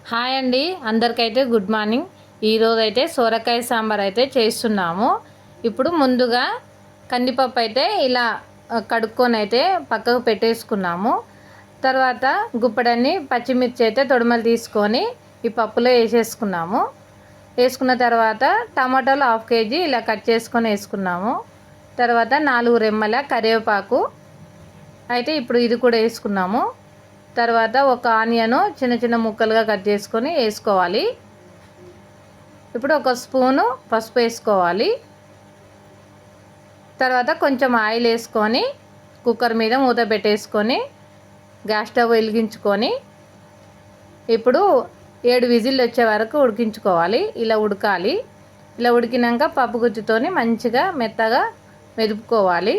Hi అండి, అందరికైతే good morning. ఈరోజు అయితే సొరకాయ సాంబార్ అయితే చేస్తున్నాము. ఇప్పుడు ముందుగా కందిపప్పు అయితే ఇలా కడుక్కొని అయితే పక్కకు పెట్టేసుకున్నాము. తర్వాత గుప్పడన్ని పచ్చిమిర్చి అయితే తొడిమలు తీసుకొని ఈ పప్పులో వేసేసుకున్నాము. వేసుకున్న తర్వాత టమాటాలు 1/2 కేజీ ఇలా కట్ చేసుకొని వేసుకున్నాము. తర్వాత 4 రెమ్మల కరివేపాకు అయితే ఇప్పుడు ఇది కూడా వేసుకున్నాము. తర్వాత ఒక ఆనియన్ చిన్న చిన్న ముక్కలుగా కట్ చేసుకొని వేసుకోవాలి. ఇప్పుడు 1 స్పూను పసుపు వేసుకోవాలి. తర్వాత కొంచెం ఆయిల్ వేసుకొని కుక్కర్ మీద మూత పెట్టేసుకొని గ్యాస్ స్టవ్ వెలిగించుకొని ఇప్పుడు 7 విజిల్లు వచ్చే వరకు ఉడికించుకోవాలి. ఇలా ఉడకాలి. ఇలా ఉడికినాక పప్పు గుత్తితోని మంచిగా మెత్తగా మెదుపుకోవాలి.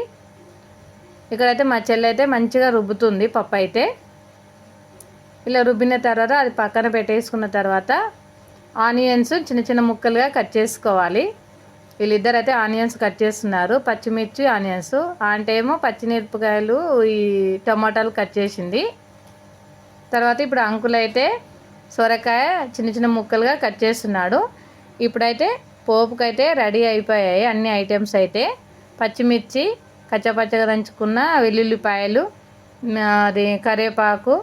ఇక్కడైతే మా చెల్లి అయితే మంచిగా రుబ్బుతుంది పప్పు అయితే. ఇలా రుబ్బిన తర్వాత అది పక్కన పెట్టేసుకున్న తర్వాత ఆనియన్స్ చిన్న చిన్న ముక్కలుగా కట్ చేసుకోవాలి. వీళ్ళిద్దరు అయితే ఆనియన్స్ కట్ చేస్తున్నారు, పచ్చిమిర్చి ఆనియన్స్. అంటే ఏమో పచ్చిమిరపకాయలు ఈ టమాటాలు కట్ చేసింది. తర్వాత ఇప్పుడు అంకుల్ అయితే సొరకాయ చిన్న చిన్న ముక్కలుగా కట్ చేస్తున్నాడు. ఇప్పుడైతే పోపుకైతే రెడీ అయిపోయాయి అన్ని ఐటమ్స్ అయితే. పచ్చిమిర్చి కచ్చపచ్చగా దంచుకున్న వెల్లుల్లిపాయలు, అది కరివేపాకు,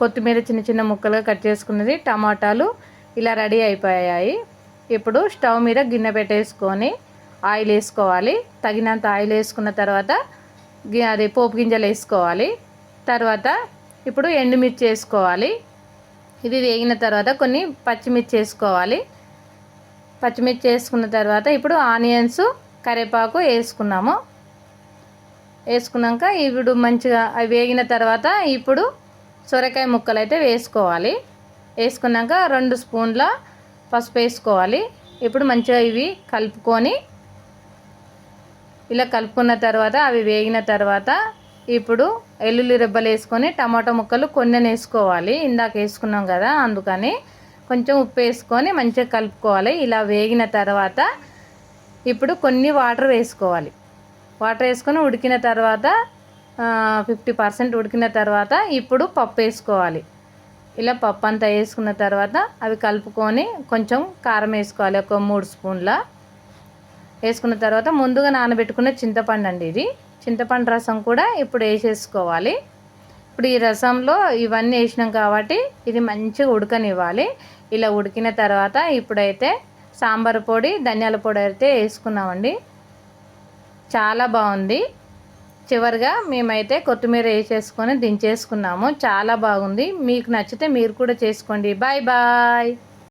కొత్తిమీర చిన్న చిన్న ముక్కలుగా కట్ చేసుకున్నది, టమాటాలు ఇలా రెడీ అయిపోయాయి. ఇప్పుడు స్టవ్ మీద గిన్నె పెట్టేసుకొని ఆయిల్ వేసుకోవాలి. తగినంత ఆయిల్ వేసుకున్న తర్వాత అది పోపు గింజలు వేసుకోవాలి. తర్వాత ఇప్పుడు ఎండుమిర్చి వేసుకోవాలి. ఇది వేగిన తర్వాత కొన్ని పచ్చిమిర్చి వేసుకోవాలి. పచ్చిమిర్చి వేసుకున్న తర్వాత ఇప్పుడు ఆనియన్స్ కరివేపాకు వేసుకున్నాము. వేసుకున్నాక ఇప్పుడు మంచిగా అవి వేగిన తర్వాత ఇప్పుడు సొరకాయ ముక్కలు అయితే వేసుకోవాలి. వేసుకున్నాక 2 స్పూన్ల పసుపు వేసుకోవాలి. ఇప్పుడు మంచిగా ఇవి కలుపుకొని ఇలా కలుపుకున్న తర్వాత అవి వేగిన తర్వాత ఇప్పుడు వెల్లుల్లి రెబ్బలు వేసుకొని టమాటా ముక్కలు కొన్ని వేసుకోవాలి. ఇందాక వేసుకున్నాం కదా, అందుకని కొంచెం ఉప్పు వేసుకొని మంచిగా కలుపుకోవాలి. ఇలా వేగిన తర్వాత ఇప్పుడు కొన్ని వాటర్ వేసుకోవాలి. వాటర్ వేసుకొని ఉడికిన తర్వాత 50% ఉడికిన తర్వాత ఇప్పుడు పప్పు వేసుకోవాలి. ఇలా పప్పు అంతా వేసుకున్న తర్వాత అవి కలుపుకొని కొంచెం కారం వేసుకోవాలి, ఒక 3 స్పూన్ల వేసుకున్న తర్వాత ముందుగా నానబెట్టుకున్న చింతపండు అండి, ఇది చింతపండు రసం కూడా ఇప్పుడు వేసేసుకోవాలి. ఇప్పుడు ఈ రసంలో ఇవన్నీ వేసినాం కాబట్టి ఇది మంచిగా ఉడకనివ్వాలి. ఇలా ఉడికిన తర్వాత ఇప్పుడైతే సాంబార్ పొడి, ధనియాల పొడి అయితే వేసుకున్నామండి. చాలా బాగుంది. చివరిగా మేమైతే కొత్తిమీర వేసేసుకొని దించేసుకున్నాము. చాలా బాగుంది. మీకు నచ్చితే మీరు కూడా చేసుకోండి. Bye bye.